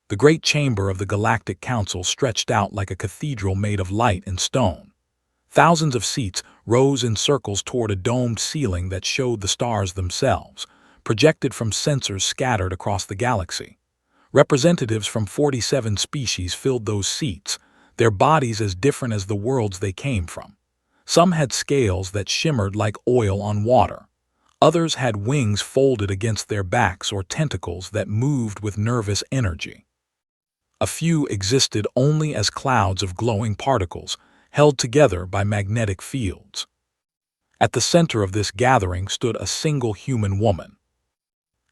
The great chamber of the Galactic Council stretched out like a cathedral made of light and stone. Thousands of seats rose in circles toward a domed ceiling that showed the stars themselves, projected from sensors scattered across the galaxy. Representatives from 47 species filled those seats, their bodies as different as the worlds they came from. Some had scales that shimmered like oil on water. Others had wings folded against their backs or tentacles that moved with nervous energy. A few existed only as clouds of glowing particles, held together by magnetic fields. At the center of this gathering stood a single human woman.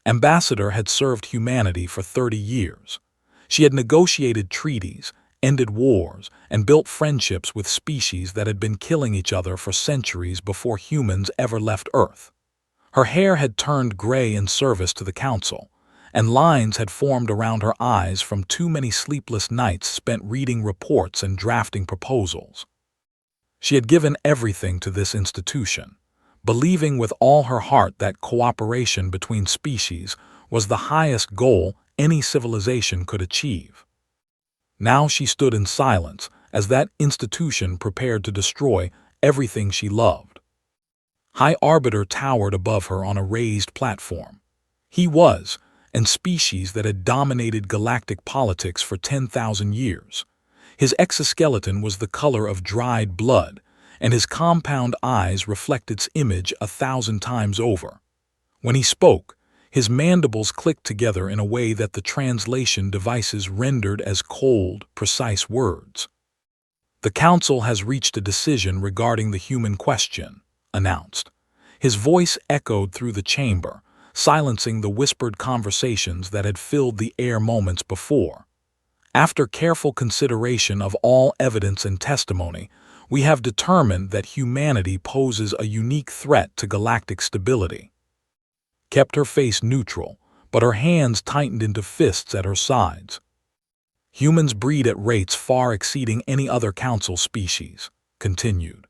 Ambassador had served humanity for 30 years. She had negotiated treaties, ended wars, and built friendships with species that had been killing each other for centuries before humans ever left Earth. Her hair had turned gray in service to the Council, and lines had formed around her eyes from too many sleepless nights spent reading reports and drafting proposals. She had given everything to this institution, believing with all her heart that cooperation between species was the highest goal any civilization could achieve. Now she stood in silence as that institution prepared to destroy everything she loved. High Arbiter towered above her on a raised platform. He was a species that had dominated galactic politics for 10,000 years. His exoskeleton was the color of dried blood, and his compound eyes reflected its image 1,000 times over. When he spoke, his mandibles clicked together in a way that the translation devices rendered as cold, precise words. "The Council has reached a decision regarding the human question," announced. His voice echoed through the chamber, silencing the whispered conversations that had filled the air moments before. "After careful consideration of all evidence and testimony, we have determined that humanity poses a unique threat to galactic stability." Kept her face neutral, but her hands tightened into fists at her sides. "Humans breed at rates far exceeding any other Council species," continued.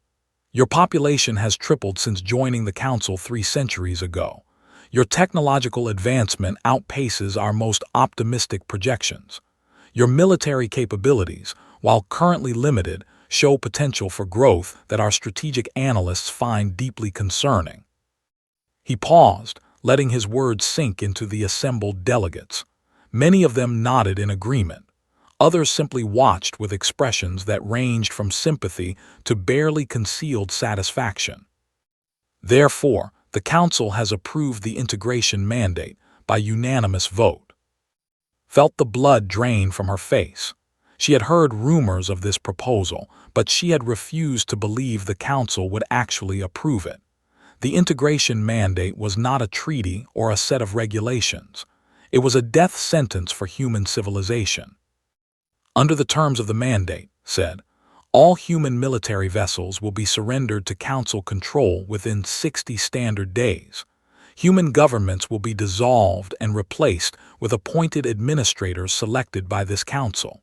"Your population has tripled since joining the Council 3 centuries ago. Your technological advancement outpaces our most optimistic projections. Your military capabilities, while currently limited, show potential for growth that our strategic analysts find deeply concerning." He paused, letting his words sink into the assembled delegates. Many of them nodded in agreement. Others simply watched with expressions that ranged from sympathy to barely concealed satisfaction. "Therefore, the Council has approved the integration mandate by unanimous vote." Felt the blood drain from her face. She had heard rumors of this proposal, but she had refused to believe the Council would actually approve it. The integration mandate was not a treaty or a set of regulations. It was a death sentence for human civilization. "Under the terms of the mandate," said, "all human military vessels will be surrendered to Council control within 60 standard days. Human governments will be dissolved and replaced with appointed administrators selected by this Council.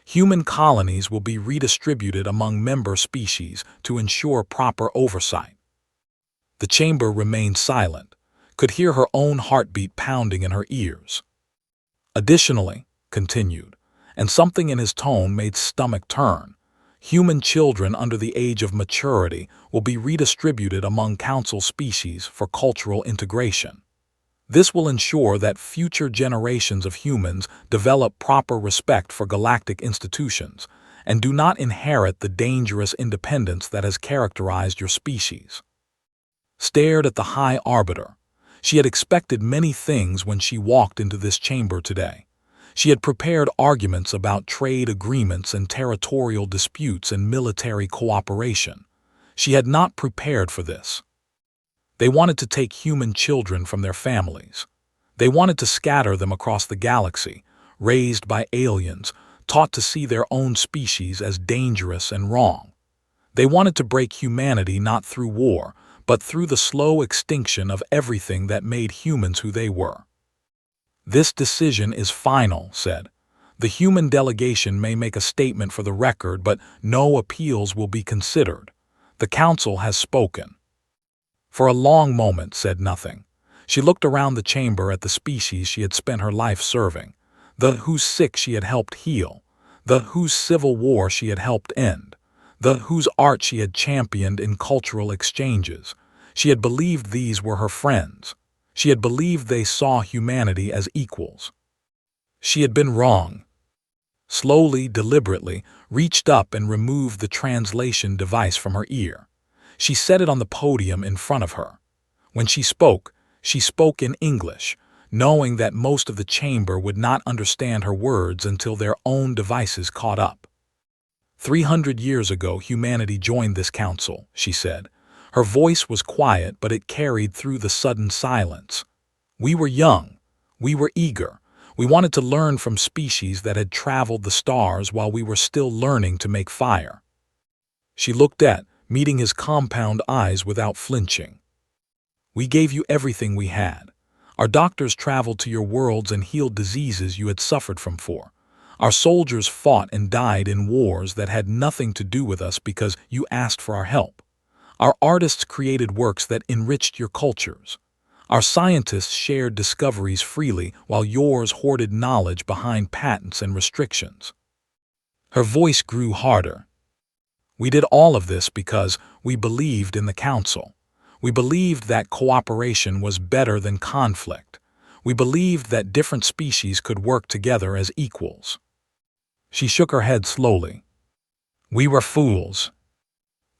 Human colonies will be redistributed among member species to ensure proper oversight." The chamber remained silent, could hear her own heartbeat pounding in her ears. "Additionally," continued, and something in his tone made stomach turn, "human children under the age of maturity will be redistributed among Council species for cultural integration. This will ensure that future generations of humans develop proper respect for galactic institutions and do not inherit the dangerous independence that has characterized your species." Stared at the High Arbiter. She had expected many things when she walked into this chamber today. She had prepared arguments about trade agreements and territorial disputes and military cooperation. She had not prepared for this. They wanted to take human children from their families. They wanted to scatter them across the galaxy, raised by aliens, taught to see their own species as dangerous and wrong. They wanted to break humanity not through war, but through the slow extinction of everything that made humans who they were. "This decision is final," said. "The human delegation may make a statement for the record, but no appeals will be considered. The Council has spoken." For a long moment said nothing. She looked around the chamber at the species she had spent her life serving. the whose sick she had helped heal, the whose civil war she had helped end, the whose art she had championed in cultural exchanges. She had believed these were her friends. She had believed they saw humanity as equals. She had been wrong. Slowly, deliberately, reached up and removed the translation device from her ear. She set it on the podium in front of her. When she spoke in English, knowing that most of the chamber would not understand her words until their own devices caught up. 300 years ago, humanity joined this council, she said. Her voice was quiet, but it carried through the sudden silence. We were young. We were eager. We wanted to learn from species that had traveled the stars while we were still learning to make fire. She looked at, meeting his compound eyes without flinching. We gave you everything we had. Our doctors traveled to your worlds and healed diseases you had suffered from. Our soldiers fought and died in wars that had nothing to do with us because you asked for our help. Our artists created works that enriched your cultures. Our scientists shared discoveries freely while yours hoarded knowledge behind patents and restrictions. Her voice grew harder. We did all of this because we believed in the council. We believed that cooperation was better than conflict. We believed that different species could work together as equals. She shook her head slowly. We were fools.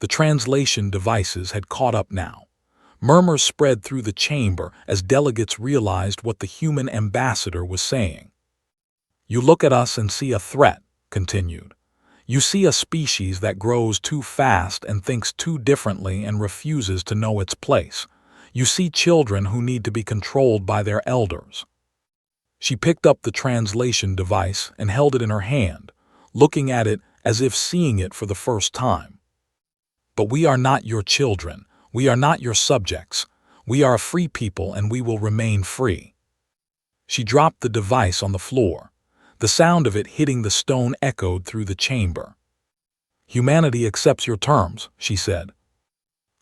The translation devices had caught up now. Murmurs spread through the chamber as delegates realized what the human ambassador was saying. You look at us and see a threat, continued. You see a species that grows too fast and thinks too differently and refuses to know its place. You see children who need to be controlled by their elders. She picked up the translation device and held it in her hand, looking at it as if seeing it for the first time. But we are not your children. We are not your subjects. We are a free people and we will remain free. She dropped the device on the floor. The sound of it hitting the stone echoed through the chamber. Humanity accepts your terms, she said.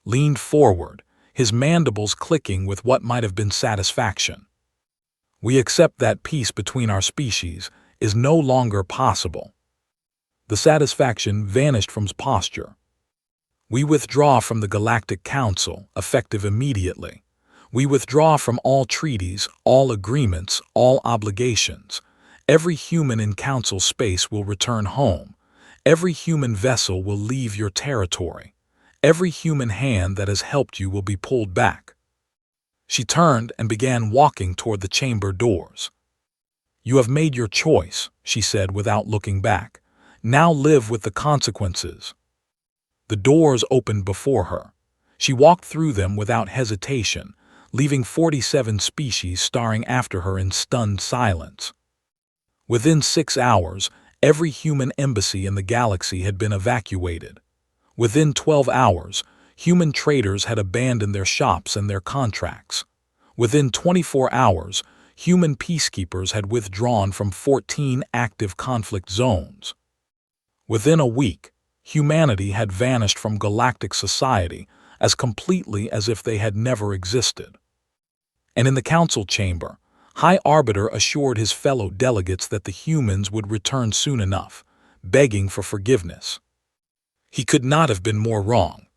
Leaned forward, his mandibles clicking with what might have been satisfaction. We accept that peace between our species is no longer possible. The satisfaction vanished from his posture. We withdraw from the Galactic Council, effective immediately. We withdraw from all treaties, all agreements, all obligations. Every human in council space will return home. Every human vessel will leave your territory. Every human hand that has helped you will be pulled back. She turned and began walking toward the chamber doors. You have made your choice, she said without looking back. Now live with the consequences. The doors opened before her. She walked through them without hesitation, leaving 47 species staring after her in stunned silence. Within 6 hours, every human embassy in the galaxy had been evacuated. Within 12 hours, human traders had abandoned their shops and their contracts. Within 24 hours, human peacekeepers had withdrawn from 14 active conflict zones. Within a week, humanity had vanished from galactic society as completely as if they had never existed. And in the council chamber, High Arbiter assured his fellow delegates that the humans would return soon enough, begging for forgiveness. He could not have been more wrong.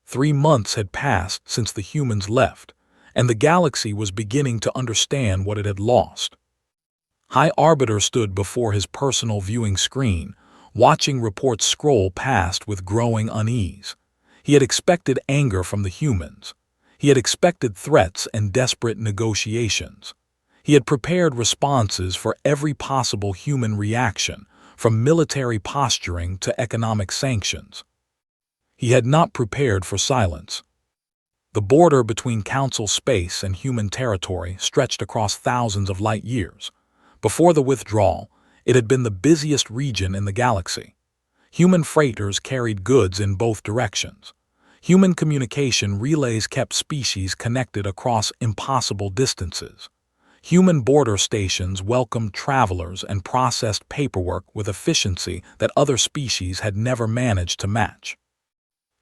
3 months had passed since the humans left, and the galaxy was beginning to understand what it had lost. High Arbiter stood before his personal viewing screen, watching reports scroll past with growing unease. He had expected anger from the humans. He had expected threats and desperate negotiations. He had prepared responses for every possible human reaction, from military posturing to economic sanctions. He had not prepared for silence. The border between council space and human territory stretched across thousands of light years. Before the withdrawal, it had been the busiest region in the galaxy. Human freighters carried goods in both directions. Human communication relays kept species connected across impossible distances. Human border stations welcomed travelers and processed paperwork with efficiency that other species had never managed to match.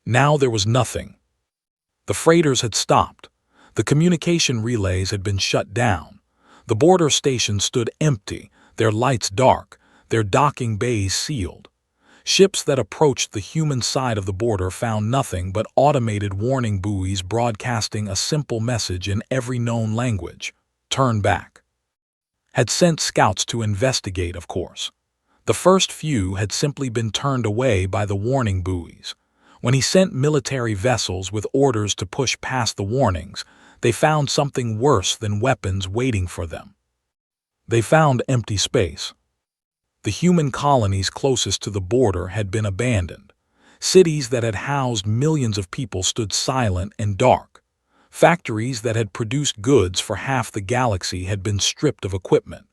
Now there was nothing. The freighters had stopped. The communication relays had been shut down. The border station stood empty, their lights dark, their docking bays sealed. Ships that approached the human side of the border found nothing but automated warning buoys broadcasting a simple message in every known language: turn back. Had sent scouts to investigate, of course. The first few had simply been turned away by the warning buoys. When he sent military vessels with orders to push past the warnings, they found something worse than weapons waiting for them. They found empty space. The human colonies closest to the border had been abandoned. Cities that had housed millions of people stood silent and dark. Factories that had produced goods for half the galaxy had been stripped of equipment.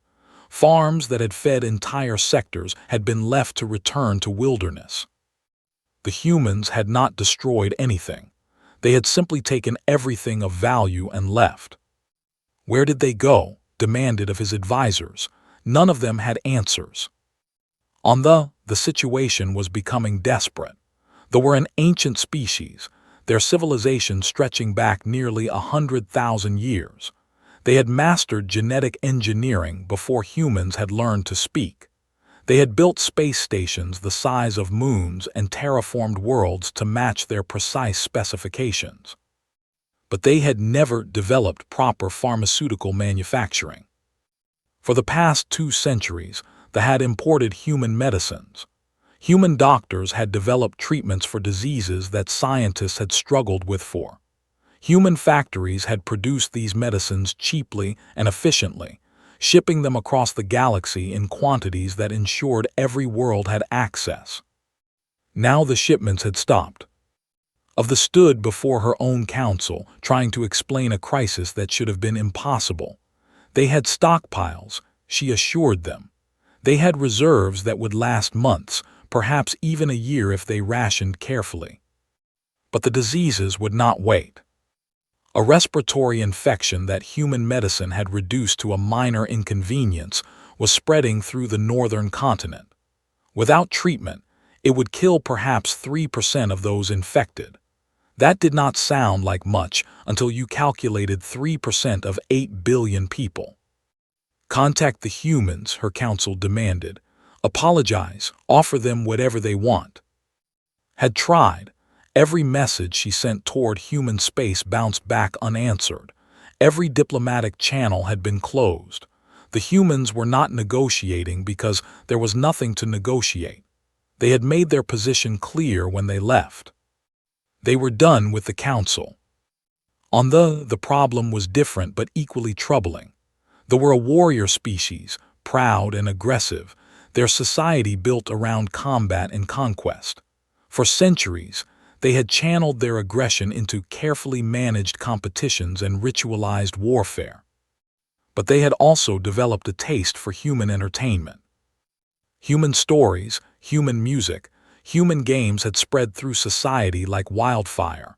Farms that had fed entire sectors had been left to return to wilderness. The humans had not destroyed anything. They had simply taken everything of value and left. Where did they go? Demanded of his advisors. None of them had answers. The situation was becoming desperate. They were an ancient species, their civilization stretching back nearly 100,000 years. They had mastered genetic engineering before humans had learned to speak. They had built space stations the size of moons and terraformed worlds to match their precise specifications. But they had never developed proper pharmaceutical manufacturing. For the past 2 centuries, they had imported human medicines. Human doctors had developed treatments for diseases that scientists had struggled with for. Human factories had produced these medicines cheaply and efficiently, shipping them across the galaxy in quantities that ensured every world had access. Now the shipments had stopped. Avda stood before her own council, trying to explain a crisis that should have been impossible. They had stockpiles, she assured them. They had reserves that would last months, perhaps even a year if they rationed carefully. But the diseases would not wait. A respiratory infection that human medicine had reduced to a minor inconvenience was spreading through the northern continent. Without treatment, it would kill perhaps 3% of those infected. That did not sound like much until you calculated 3% of 8 billion people. Contact the humans, her council demanded. Apologize, offer them whatever they want. Had tried. Every message she sent toward human space bounced back unanswered. Every diplomatic channel had been closed. The humans were not negotiating because there was nothing to negotiate. They had made their position clear when they left. They were done with the council. The problem was different but equally troubling. They were a warrior species, proud and aggressive, their society built around combat and conquest. For centuries, they had channeled their aggression into carefully managed competitions and ritualized warfare. But they had also developed a taste for human entertainment. Human stories, human music, human games had spread through society like wildfire.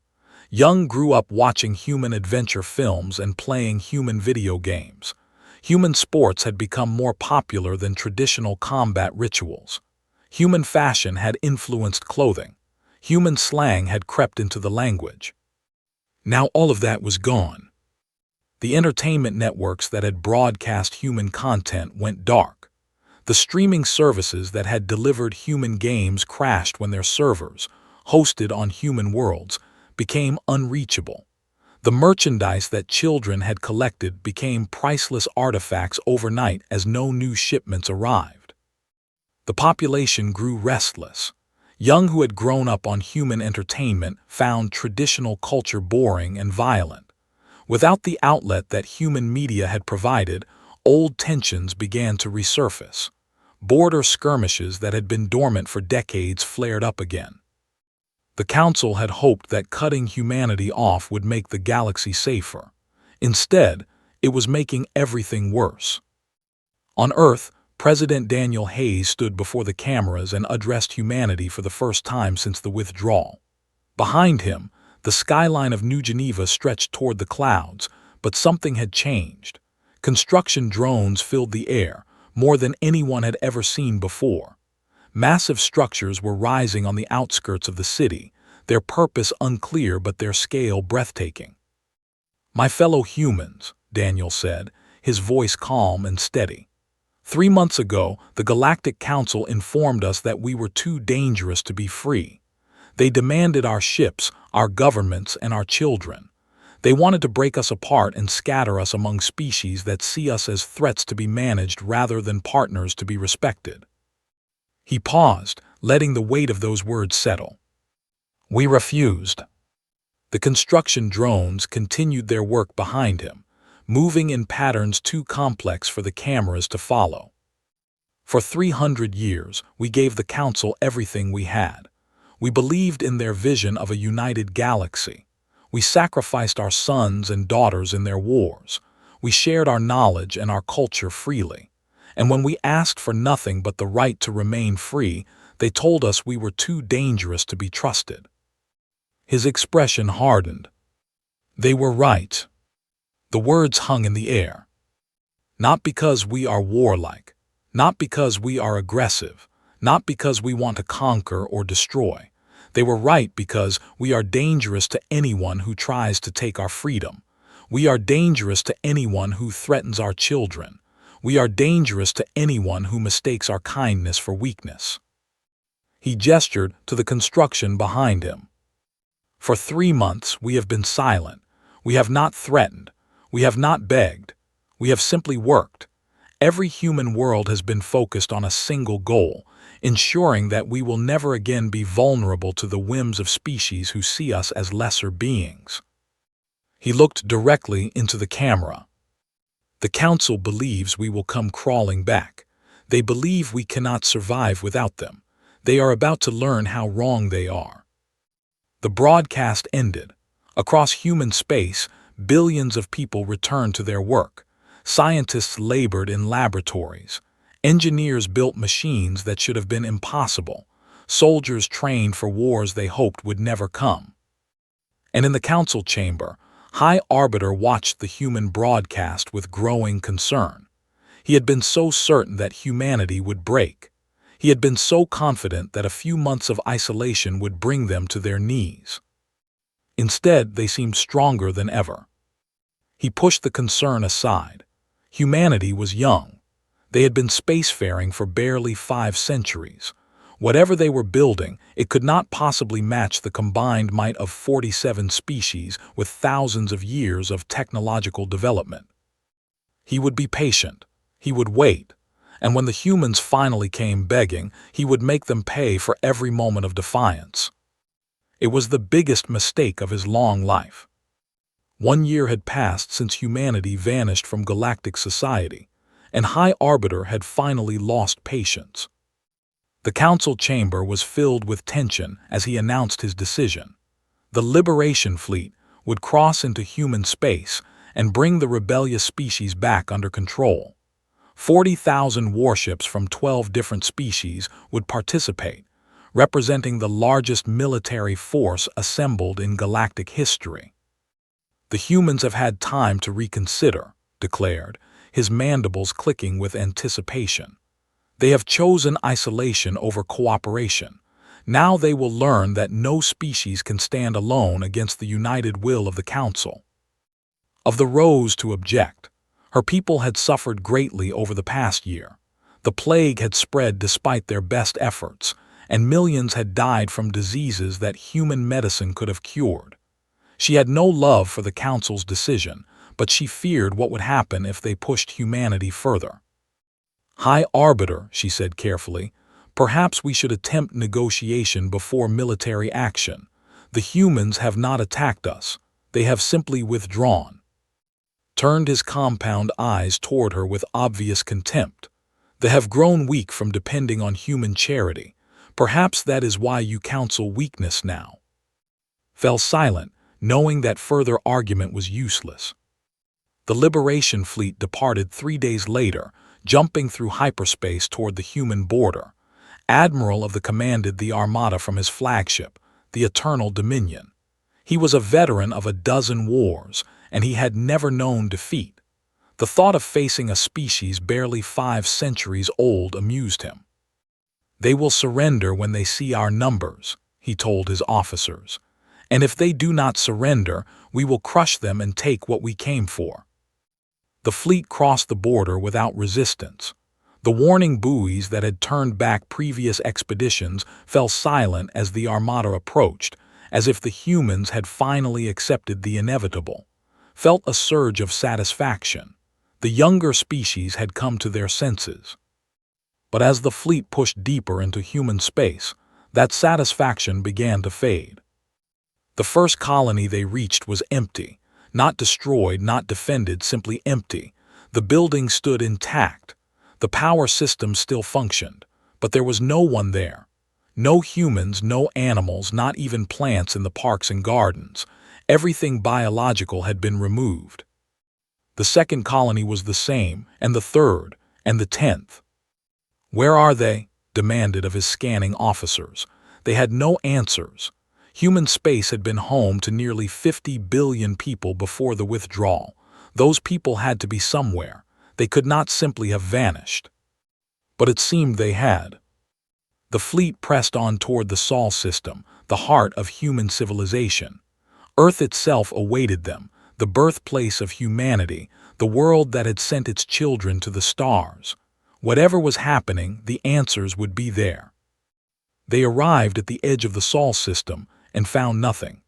Young grew up watching human adventure films and playing human video games. Human sports had become more popular than traditional combat rituals. Human fashion had influenced clothing. Human slang had crept into the language. Now all of that was gone. The entertainment networks that had broadcast human content went dark. The streaming services that had delivered human games crashed when their servers, hosted on human worlds, became unreachable. The merchandise that children had collected became priceless artifacts overnight as no new shipments arrived. The population grew restless. Young who had grown up on human entertainment found traditional culture boring and violent. Without the outlet that human media had provided, old tensions began to resurface. Border skirmishes that had been dormant for decades flared up again. The Council had hoped that cutting humanity off would make the galaxy safer. Instead, it was making everything worse. On Earth, President Daniel Hayes stood before the cameras and addressed humanity for the first time since the withdrawal. Behind him, the skyline of New Geneva stretched toward the clouds, but something had changed. Construction drones filled the air, more than anyone had ever seen before. Massive structures were rising on the outskirts of the city, their purpose unclear but their scale breathtaking. "My fellow humans," Daniel said, his voice calm and steady. 3 months ago, the Galactic Council informed us that we were too dangerous to be free. They demanded our ships, our governments, and our children. They wanted to break us apart and scatter us among species that see us as threats to be managed rather than partners to be respected. He paused, letting the weight of those words settle. We refused. The construction drones continued their work behind him, moving in patterns too complex for the cameras to follow. For 300 years, we gave the Council everything we had. We believed in their vision of a united galaxy. We sacrificed our sons and daughters in their wars. We shared our knowledge and our culture freely. And when we asked for nothing but the right to remain free, they told us we were too dangerous to be trusted. His expression hardened. They were right. The words hung in the air. Not because we are warlike, not because we are aggressive, not because we want to conquer or destroy. They were right because we are dangerous to anyone who tries to take our freedom. We are dangerous to anyone who threatens our children. We are dangerous to anyone who mistakes our kindness for weakness. He gestured to the construction behind him. For 3 months we have been silent. We have not threatened. We have not begged. We have simply worked. Every human world has been focused on a single goal, ensuring that we will never again be vulnerable to the whims of species who see us as lesser beings. He looked directly into the camera. The Council believes we will come crawling back. They believe we cannot survive without them. They are about to learn how wrong they are. The broadcast ended. Across human space, billions of people returned to their work. Scientists labored in laboratories. Engineers built machines that should have been impossible. Soldiers trained for wars they hoped would never come. And in the Council chamber, High Arbiter watched the human broadcast with growing concern. He had been so certain that humanity would break. He had been so confident that a few months of isolation would bring them to their knees. Instead, they seemed stronger than ever. He pushed the concern aside. Humanity was young. They had been spacefaring for barely 5 centuries. Whatever they were building, it could not possibly match the combined might of 47 species with thousands of years of technological development. He would be patient. He would wait. And when the humans finally came begging, he would make them pay for every moment of defiance. It was the biggest mistake of his long life. 1 year had passed since humanity vanished from galactic society, and High Arbiter had finally lost patience. The Council chamber was filled with tension as he announced his decision. The Liberation Fleet would cross into human space and bring the rebellious species back under control. 40,000 warships from 12 different species would participate, representing the largest military force assembled in galactic history. The humans have had time to reconsider, declared, his mandibles clicking with anticipation. They have chosen isolation over cooperation. Now they will learn that no species can stand alone against the united will of the Council. Of the Rose to object. Her people had suffered greatly over the past year. The plague had spread despite their best efforts, and millions had died from diseases that human medicine could have cured. She had no love for the Council's decision, but she feared what would happen if they pushed humanity further. High Arbiter, she said carefully, perhaps we should attempt negotiation before military action. The humans have not attacked us. They have simply withdrawn. Turned his compound eyes toward her with obvious contempt. They have grown weak from depending on human charity. Perhaps that is why you counsel weakness now. Fell silent, knowing that further argument was useless. The Liberation Fleet departed 3 days later, jumping through hyperspace toward the human border. Admiral of the commanded the armada from his flagship, the Eternal Dominion. He was a veteran of a dozen wars, and he had never known defeat. The thought of facing a species barely 5 centuries old amused him. They will surrender when they see our numbers, he told his officers. And if they do not surrender, we will crush them and take what we came for. The fleet crossed the border without resistance. The The warning buoys that had turned back previous expeditions fell silent as the armada approached, as if the humans had finally accepted the inevitable. Felt a surge of satisfaction. The younger species had come to their senses. But as the fleet pushed deeper into human space, that satisfaction began to fade. The first colony they reached was empty, not destroyed, not defended, simply empty. The building stood intact. The power system still functioned, but there was no one there. No humans, no animals, not even plants in the parks and gardens. Everything biological had been removed. The second colony was the same, and the third, and the 10th. "Where are they?" demanded of his scanning officers. They had no answers. Human space had been home to nearly 50 billion people before the withdrawal. Those people had to be somewhere. They could not simply have vanished. But it seemed they had. The fleet pressed on toward the Sol system, the heart of human civilization. Earth itself awaited them, the birthplace of humanity, the world that had sent its children to the stars. Whatever was happening, the answers would be there. They arrived at the edge of the Sol system and found nothing.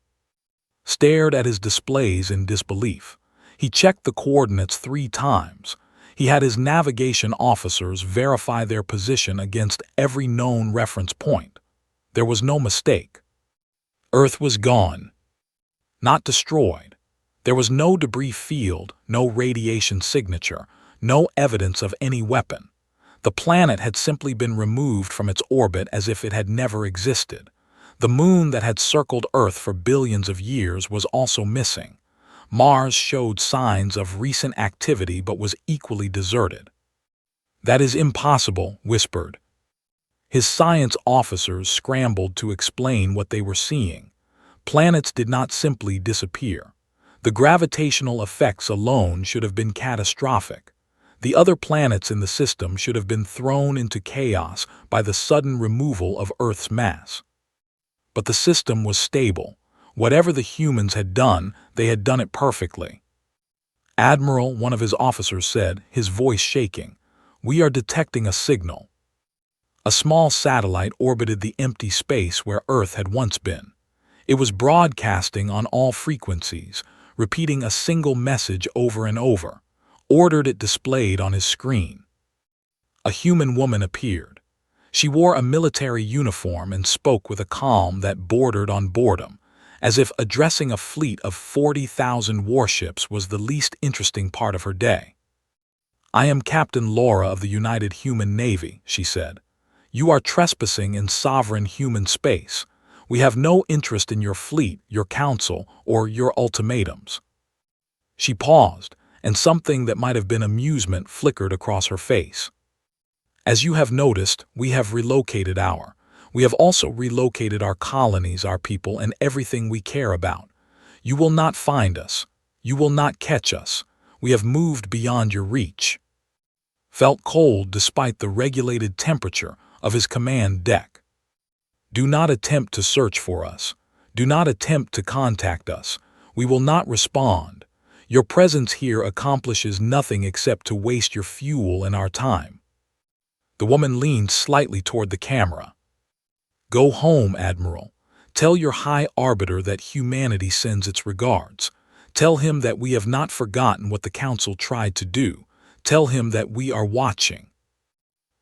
Stared at his displays in disbelief. He checked the coordinates 3 times. He had his navigation officers verify their position against every known reference point. There was no mistake. Earth was gone. Not destroyed. There was no debris field, no radiation signature, no evidence of any weapon. The planet had simply been removed from its orbit as if it had never existed. The moon that had circled Earth for billions of years was also missing. Mars showed signs of recent activity but was equally deserted. "That is impossible," whispered. His science officers scrambled to explain what they were seeing. Planets did not simply disappear. The gravitational effects alone should have been catastrophic. The other planets in the system should have been thrown into chaos by the sudden removal of Earth's mass. But the system was stable. Whatever the humans had done, they had done it perfectly. "Admiral," one of his officers said, his voice shaking, "we are detecting a signal." A small satellite orbited the empty space where Earth had once been. It was broadcasting on all frequencies, repeating a single message over and over. Ordered it displayed on his screen. A human woman appeared. She wore a military uniform and spoke with a calm that bordered on boredom, as if addressing a fleet of 40,000 warships was the least interesting part of her day. "I am Captain Laura of the United Human Navy," she said. "You are trespassing in sovereign human space. We have no interest in your fleet, your council, or your ultimatums." She paused, and something that might have been amusement flickered across her face. "As you have noticed, we have relocated We have also relocated our colonies, our people, and everything we care about. You will not find us. You will not catch us. We have moved beyond your reach." Felt cold despite the regulated temperature of his command deck. "Do not attempt to search for us. Do not attempt to contact us. We will not respond. Your presence here accomplishes nothing except to waste your fuel and our time." The woman leaned slightly toward the camera. "Go home, Admiral. Tell your High Arbiter that humanity sends its regards. Tell him that we have not forgotten what the Council tried to do. Tell him that we are watching."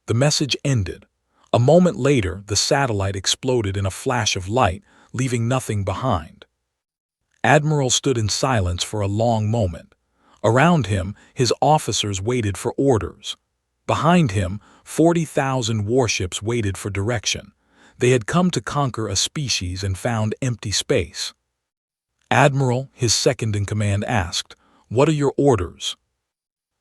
The message ended. A moment later, the satellite exploded in a flash of light, leaving nothing behind. Admiral stood in silence for a long moment. Around him, his officers waited for orders. Behind him, 40,000 warships waited for direction. They had come to conquer a species and found empty space. "Admiral," his second-in-command asked, "what are your orders?"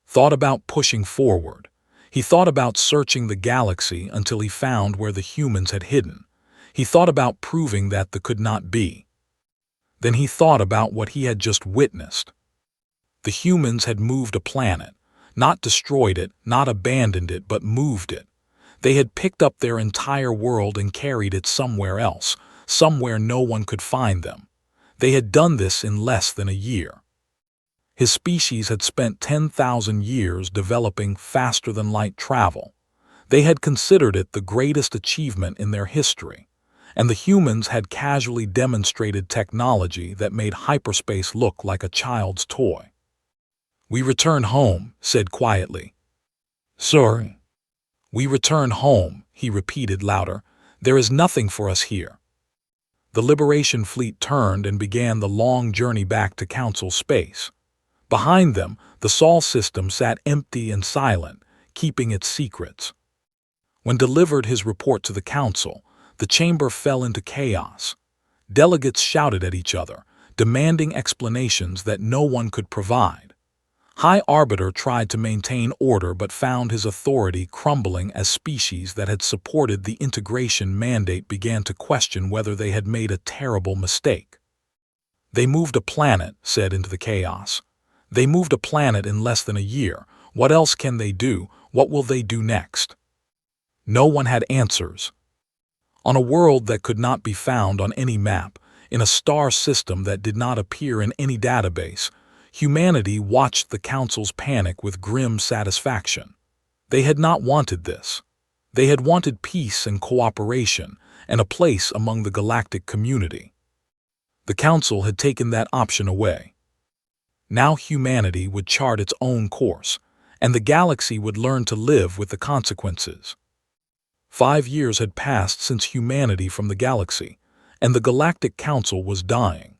Thought about pushing forward. He thought about searching the galaxy until he found where the humans had hidden. He thought about proving that the could not be. Then he thought about what he had just witnessed. The humans had moved a planet, not destroyed it, not abandoned it, but moved it. They had picked up their entire world and carried it somewhere else, somewhere no one could find them. They had done this in less than a year. His species had spent 10,000 years developing faster-than-light travel. They had considered it the greatest achievement in their history, and the humans had casually demonstrated technology that made hyperspace look like a child's toy. "We return home," said quietly. "Sorry." "We return home," he repeated louder. "There is nothing for us here." The Liberation fleet turned and began the long journey back to Council space. Behind them, the Sol system sat empty and silent, keeping its secrets. When delivered his report to the Council, the chamber fell into chaos. Delegates shouted at each other, demanding explanations that no one could provide. High Arbiter tried to maintain order but found his authority crumbling as species that had supported the integration mandate began to question whether they had made a terrible mistake. "They moved a planet," said into the chaos. "They moved a planet in less than a year. What else can they do? What will they do next?" No one had answers. On a world that could not be found on any map, in a star system that did not appear in any database, humanity watched the Council's panic with grim satisfaction. They had not wanted this. They had wanted peace and cooperation, and a place among the galactic community. The Council had taken that option away. Now humanity would chart its own course, and the galaxy would learn to live with the consequences. 5 years had passed since humanity from the galaxy, and the Galactic Council was dying.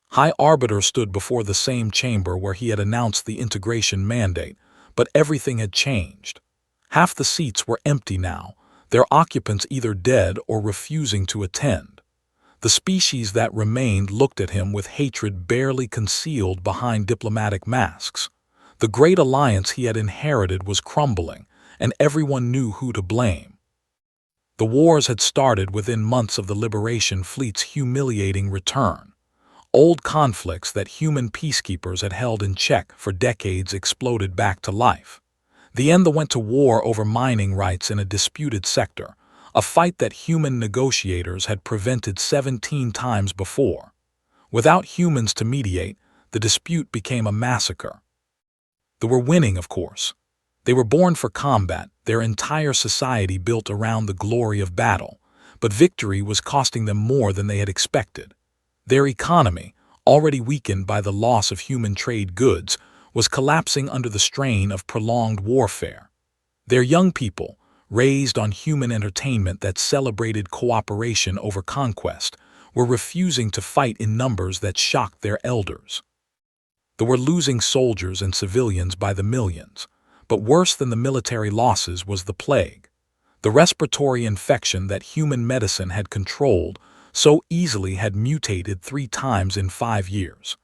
High Arbiter stood before the same chamber where he had announced the integration mandate, but everything had changed. Half the seats were empty now, their occupants either dead or refusing to attend. The species that remained looked at him with hatred barely concealed behind diplomatic masks. The great alliance he had inherited was crumbling, and everyone knew who to blame. The wars had started within months of the Liberation fleet's humiliating return. Old conflicts that human peacekeepers had held in check for decades exploded back to life. The end went to war over mining rights in a disputed sector, a fight that human negotiators had prevented 17 times before. Without humans to mediate, the dispute became a massacre. They were winning, of course. They were born for combat, their entire society built around the glory of battle, but victory was costing them more than they had expected. Their economy, already weakened by the loss of human trade goods, was collapsing under the strain of prolonged warfare. Their young people, raised on human entertainment that celebrated cooperation over conquest, were refusing to fight in numbers that shocked their elders. They were losing soldiers and civilians by the millions, but worse than the military losses was the plague. The respiratory infection that human medicine had controlled so easily had mutated 3 times in 5 years.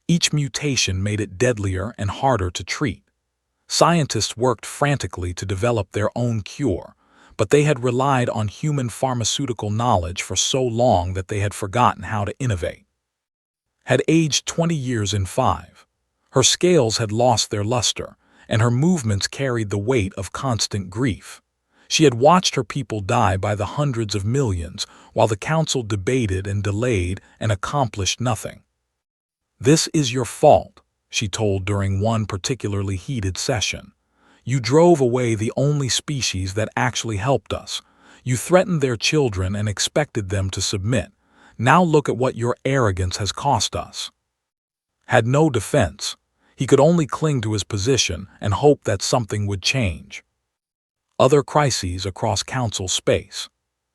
Each mutation made it deadlier and harder to treat. Scientists worked frantically to develop their own cure, but they had relied on human pharmaceutical knowledge for so long that they had forgotten how to innovate. Had aged 20 years in 5. Her scales had lost their luster, and her movements carried the weight of constant grief. She had watched her people die by the hundreds of millions, while the Council debated and delayed and accomplished nothing. "This is your fault," she told during one particularly heated session. "You drove away the only species that actually helped us. You threatened their children and expected them to submit. Now look at what your arrogance has cost us." Had no defense. He could only cling to his position and hope that something would change. Other crises across Council space.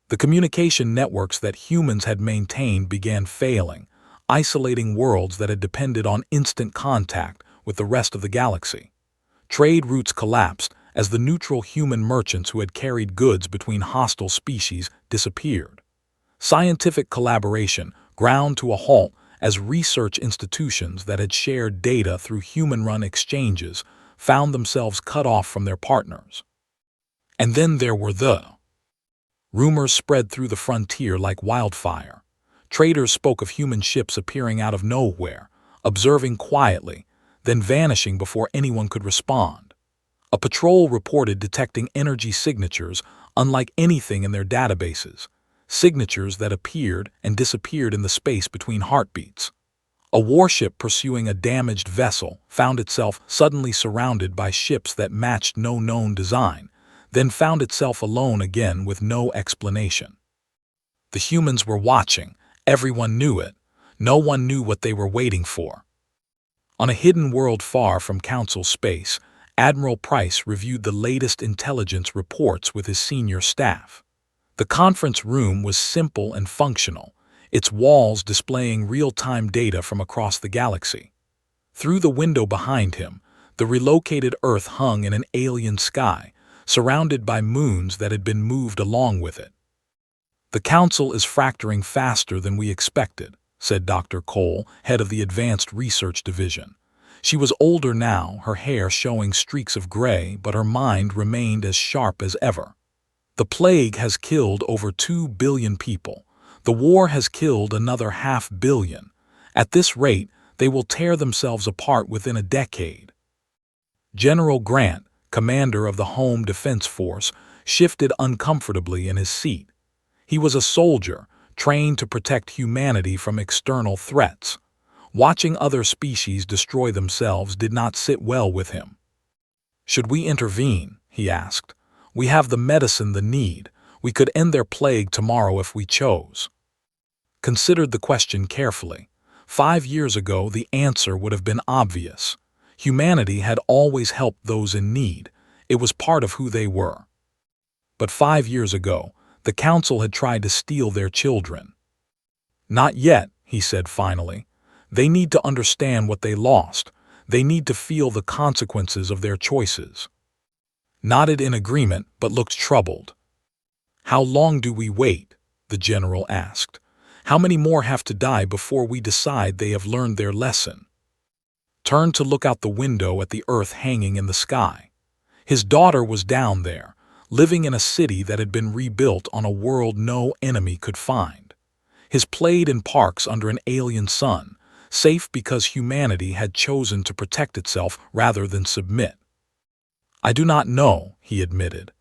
The communication networks that humans had maintained began failing, isolating worlds that had depended on instant contact with the rest of the galaxy. Trade routes collapsed as the neutral human merchants who had carried goods between hostile species disappeared. Scientific collaboration ground to a halt as research institutions that had shared data through human-run exchanges found themselves cut off from their partners. And then there were the rumors spread through the frontier like wildfire. Traders spoke of human ships appearing out of nowhere, observing quietly, then vanishing before anyone could respond. A patrol reported detecting energy signatures unlike anything in their databases, signatures that appeared and disappeared in the space between heartbeats. A warship pursuing a damaged vessel found itself suddenly surrounded by ships that matched no known design, then found itself alone again with no explanation. The humans were watching. Everyone knew it. No one knew what they were waiting for. On a hidden world far from Council space, Admiral Price reviewed the latest intelligence reports with his senior staff. The conference room was simple and functional, its walls displaying real-time data from across the galaxy. Through the window behind him, the relocated Earth hung in an alien sky, surrounded by moons that had been moved along with it. "The Council is fracturing faster than we expected," said Dr. Cole, head of the Advanced Research Division. She was older now, her hair showing streaks of gray, but her mind remained as sharp as ever. "The plague has killed over 2 billion people. The war has killed another 500 million. At this rate, they will tear themselves apart within a decade." General Grant, commander of the Home Defense Force, shifted uncomfortably in his seat. He was a soldier, trained to protect humanity from external threats. Watching other species destroy themselves did not sit well with him. "Should we intervene?" he asked. "We have the medicine they need. We could end their plague tomorrow if we chose." Considered the question carefully. 5 years ago, the answer would have been obvious. Humanity had always helped those in need. It was part of who they were. But 5 years ago, the Council had tried to steal their children. "Not yet," he said finally. "They need to understand what they lost. They need to feel the consequences of their choices." Nodded in agreement, but looked troubled. "How long do we wait?" the general asked. "How many more have to die before we decide they have learned their lesson?" Turned to look out the window at the Earth hanging in the sky. His daughter was down there, living in a city that had been rebuilt on a world no enemy could find. His played in parks under an alien sun, safe because humanity had chosen to protect itself rather than submit. "I do not know," he admitted.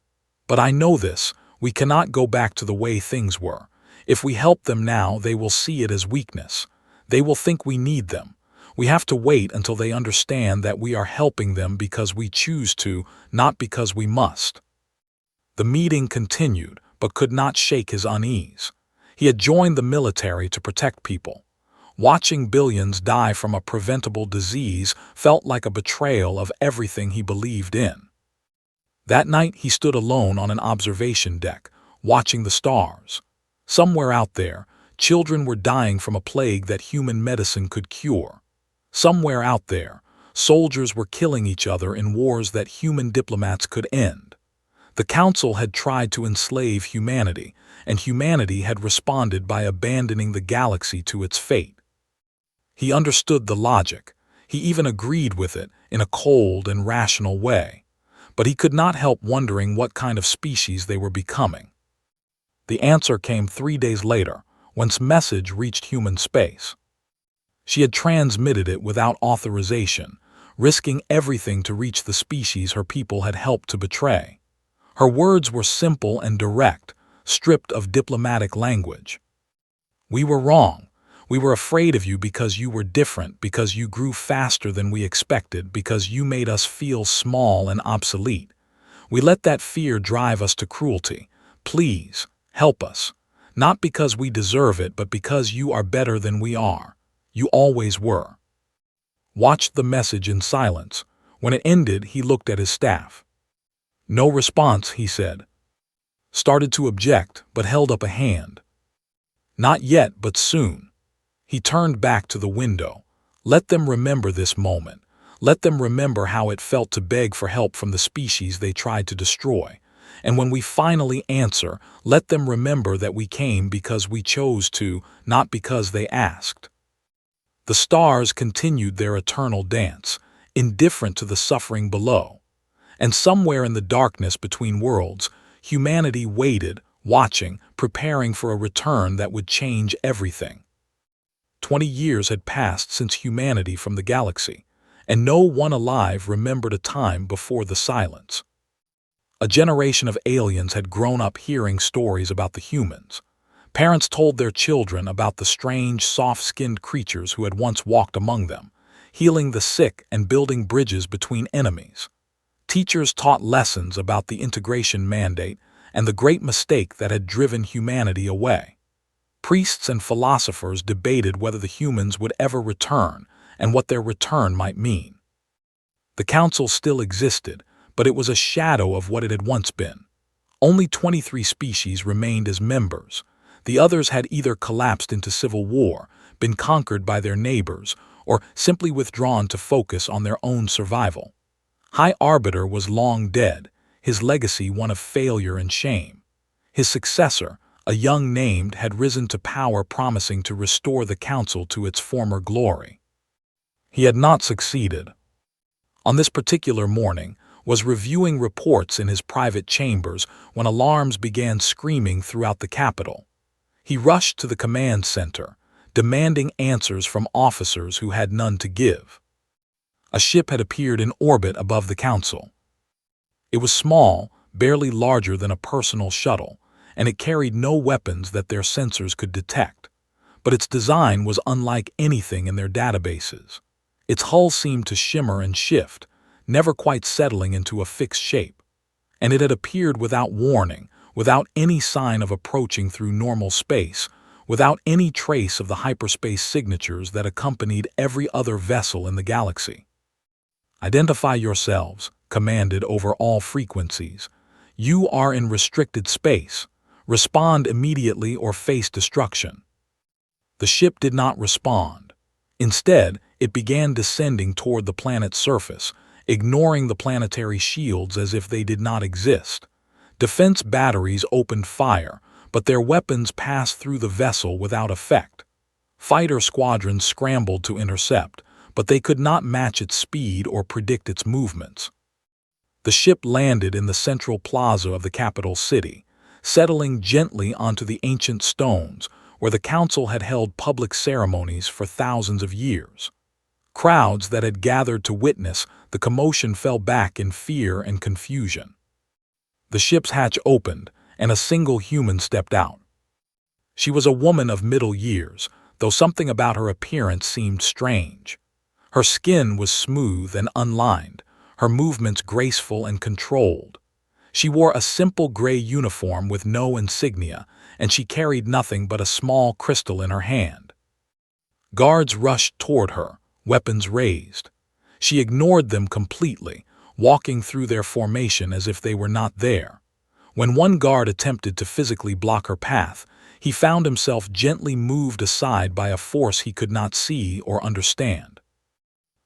"But I know this, we cannot go back to the way things were. If we help them now, they will see it as weakness. They will think we need them. We have to wait until they understand that we are helping them because we choose to, not because we must." The meeting continued, but could not shake his unease. He had joined the military to protect people. Watching billions die from a preventable disease felt like a betrayal of everything he believed in. That night he stood alone on an observation deck, watching the stars. Somewhere out there, children were dying from a plague that human medicine could cure. Somewhere out there, soldiers were killing each other in wars that human diplomats could end. The Council had tried to enslave humanity, and humanity had responded by abandoning the galaxy to its fate. He understood the logic. He even agreed with it in a cold and rational way. But he could not help wondering what kind of species they were becoming. The answer came 3 days later, whence message reached human space. She had transmitted it without authorization, risking everything to reach the species her people had helped to betray. Her words were simple and direct, stripped of diplomatic language. "We were wrong. We were afraid of you because you were different, because you grew faster than we expected, because you made us feel small and obsolete. We let that fear drive us to cruelty. Please, help us. Not because we deserve it, but because you are better than we are. You always were." Watched the message in silence. When it ended, he looked at his staff. "No response," he said. Started to object, but held up a hand. "Not yet, but soon." He turned back to the window. "Let them remember this moment. Let them remember how it felt to beg for help from the species they tried to destroy. And when we finally answer, let them remember that we came because we chose to, not because they asked." The stars continued their eternal dance, indifferent to the suffering below. And somewhere in the darkness between worlds, humanity waited, watching, preparing for a return that would change everything. 20 years had passed since humanity from the galaxy, and no one alive remembered a time before the silence. A generation of aliens had grown up hearing stories about the humans. Parents told their children about the strange, soft-skinned creatures who had once walked among them, healing the sick and building bridges between enemies. Teachers taught lessons about the integration mandate and the great mistake that had driven humanity away. Priests and philosophers debated whether the humans would ever return and what their return might mean. The council still existed, but it was a shadow of what it had once been. Only 23 species remained as members. The others had either collapsed into civil war, been conquered by their neighbors, or simply withdrawn to focus on their own survival. High Arbiter was long dead, his legacy one of failure and shame. His successor, a young named, had risen to power, promising to restore the council to its former glory. He had not succeeded. On this particular morning, was reviewing reports in his private chambers when alarms began screaming throughout the capital. He rushed to the command center, demanding answers from officers who had none to give. A ship had appeared in orbit above the council. It was small, barely larger than a personal shuttle, and it carried no weapons that their sensors could detect. But its design was unlike anything in their databases. Its hull seemed to shimmer and shift, never quite settling into a fixed shape. And it had appeared without warning, without any sign of approaching through normal space, without any trace of the hyperspace signatures that accompanied every other vessel in the galaxy. "Identify yourselves," commanded over all frequencies. "You are in restricted space. Respond immediately or face destruction." The ship did not respond. Instead, it began descending toward the planet's surface, ignoring the planetary shields as if they did not exist. Defense batteries opened fire, but their weapons passed through the vessel without effect. Fighter squadrons scrambled to intercept, but they could not match its speed or predict its movements. The ship landed in the central plaza of the capital city, settling gently onto the ancient stones where the council had held public ceremonies for thousands of years. Crowds that had gathered to witness the commotion fell back in fear and confusion. The ship's hatch opened, and a single human stepped out. She was a woman of middle years, though something about her appearance seemed strange. Her skin was smooth and unlined, her movements graceful and controlled. She wore a simple gray uniform with no insignia, and she carried nothing but a small crystal in her hand. Guards rushed toward her, weapons raised. She ignored them completely, walking through their formation as if they were not there. When one guard attempted to physically block her path, he found himself gently moved aside by a force he could not see or understand.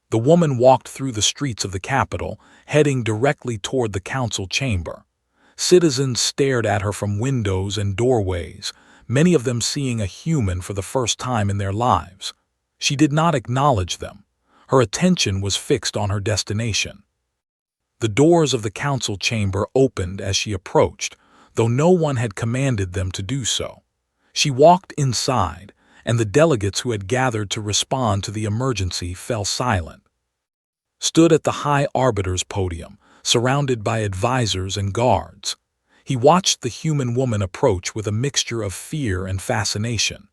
The woman walked through the streets of the capital, heading directly toward the council chamber. Citizens stared at her from windows and doorways, many of them seeing a human for the first time in their lives. She did not acknowledge them. Her attention was fixed on her destination. The doors of the council chamber opened as she approached, though no one had commanded them to do so. She walked inside, and the delegates who had gathered to respond to the emergency fell silent. Stood at the High Arbiter's podium, surrounded by advisors and guards. He watched the human woman approach with a mixture of fear and fascination.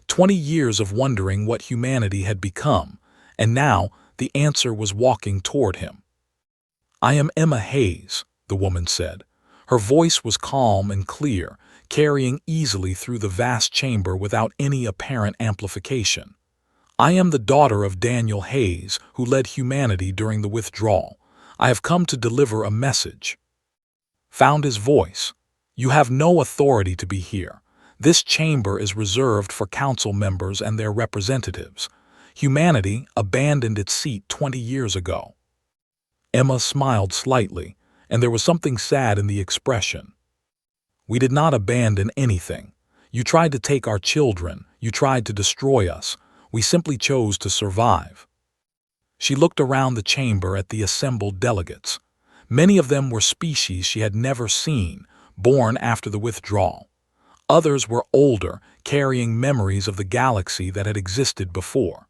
20 years of wondering what humanity had become, and now the answer was walking toward him. "I am Emma Hayes," the woman said. Her voice was calm and clear, carrying easily through the vast chamber without any apparent amplification. "I am the daughter of Daniel Hayes, who led humanity during the withdrawal. I have come to deliver a message." Found his voice. "You have no authority to be here. This chamber is reserved for council members and their representatives. Humanity abandoned its seat 20 years ago." Emma smiled slightly, and there was something sad in the expression. "We did not abandon anything. You tried to take our children, you tried to destroy us. We simply chose to survive." She looked around the chamber at the assembled delegates. Many of them were species she had never seen, born after the withdrawal. Others were older, carrying memories of the galaxy that had existed before.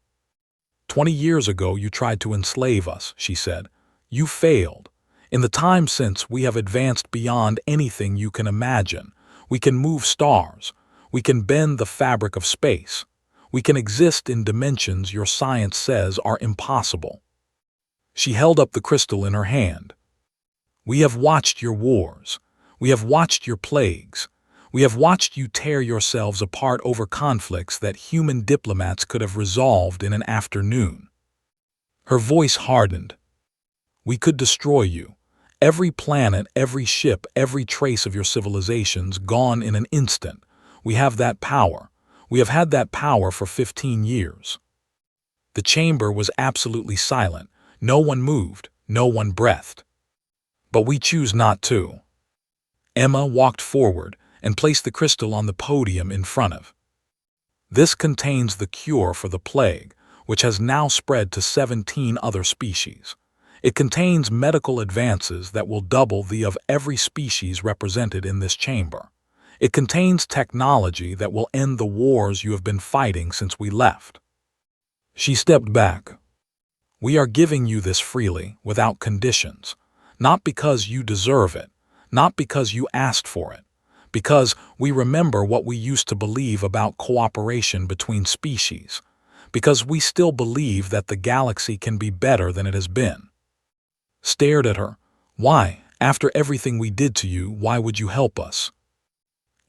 20 years ago you tried to enslave us," she said. "You failed. In the time since, we have advanced beyond anything you can imagine. We can move stars. We can bend the fabric of space. We can exist in dimensions your science says are impossible." She held up the crystal in her hand. We have watched your wars. We have watched your plagues. We have watched you tear yourselves apart over conflicts that human diplomats could have resolved in an afternoon. Her voice hardened. We could destroy you. Every planet, every ship, every trace of your civilizations gone in an instant. We have that power. We have had that power for 15 years. The chamber was absolutely silent. No one moved. No one breathed. But we choose not to. Emma walked forward and placed the crystal on the podium in front of. This contains the cure for the plague, which has now spread to 17 other species. It contains medical advances that will double the of every species represented in this chamber. It contains technology that will end the wars you have been fighting since we left. She stepped back. We are giving you this freely, without conditions, not because you deserve it, not because you asked for it, because we remember what we used to believe about cooperation between species, because we still believe that the galaxy can be better than it has been. Stared at her. Why, after everything we did to you, why would you help us?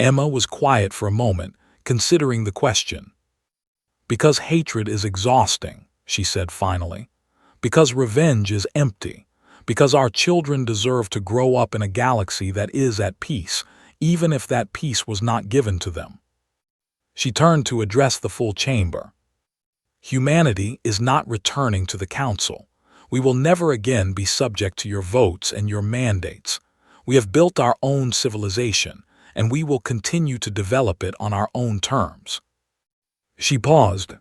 Emma was quiet for a moment, considering the question. Because hatred is exhausting, she said finally. Because revenge is empty. Because our children deserve to grow up in a galaxy that is at peace, even if that peace was not given to them. She turned to address the full chamber. Humanity is not returning to the Council. We will never again be subject to your votes and your mandates. We have built our own civilization, and we will continue to develop it on our own terms. She paused.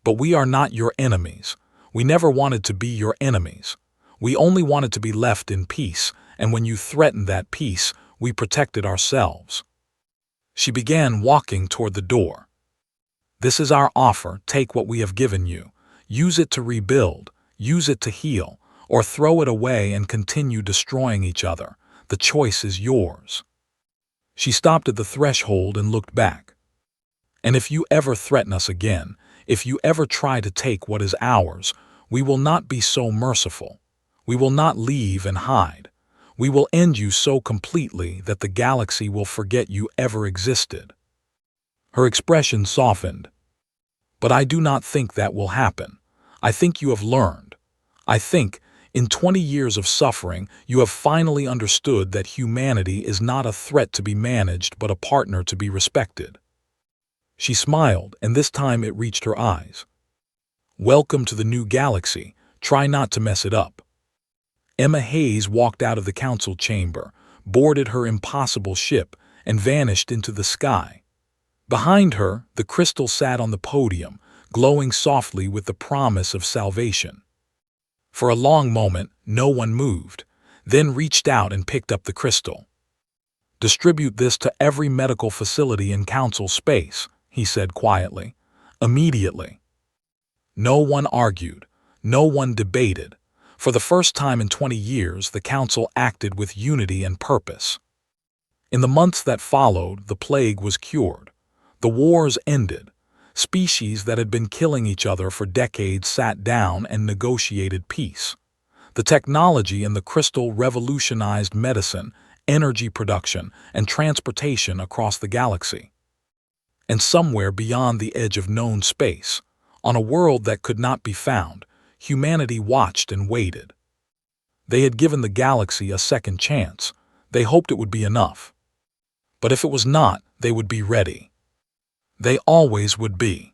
But we are not your enemies. We never wanted to be your enemies. We only wanted to be left in peace, and when you threatened that peace, we protected ourselves. She began walking toward the door. This is our offer. Take what we have given you. Use it to rebuild. Use it to heal, or throw it away and continue destroying each other. The choice is yours. She stopped at the threshold and looked back. And if you ever threaten us again, if you ever try to take what is ours, we will not be so merciful. We will not leave and hide. We will end you so completely that the galaxy will forget you ever existed. Her expression softened. But I do not think that will happen. I think you have learned. I think, in 20 years of suffering, you have finally understood that humanity is not a threat to be managed but a partner to be respected. She smiled, and this time it reached her eyes. Welcome to the new galaxy. Try not to mess it up. Emma Hayes walked out of the council chamber, boarded her impossible ship, and vanished into the sky. Behind her, the crystal sat on the podium, glowing softly with the promise of salvation. For a long moment, no one moved, then reached out and picked up the crystal. Distribute this to every medical facility in council space, he said quietly. Immediately. No one argued. No one debated. For the first time in 20 years, the council acted with unity and purpose. In the months that followed, the plague was cured. The wars ended. Species that had been killing each other for decades sat down and negotiated peace. The technology in the crystal revolutionized medicine, energy production, and transportation across the galaxy. And somewhere beyond the edge of known space, on a world that could not be found, humanity watched and waited. They had given the galaxy a second chance. They hoped it would be enough. But if it was not, they would be ready. They always would be.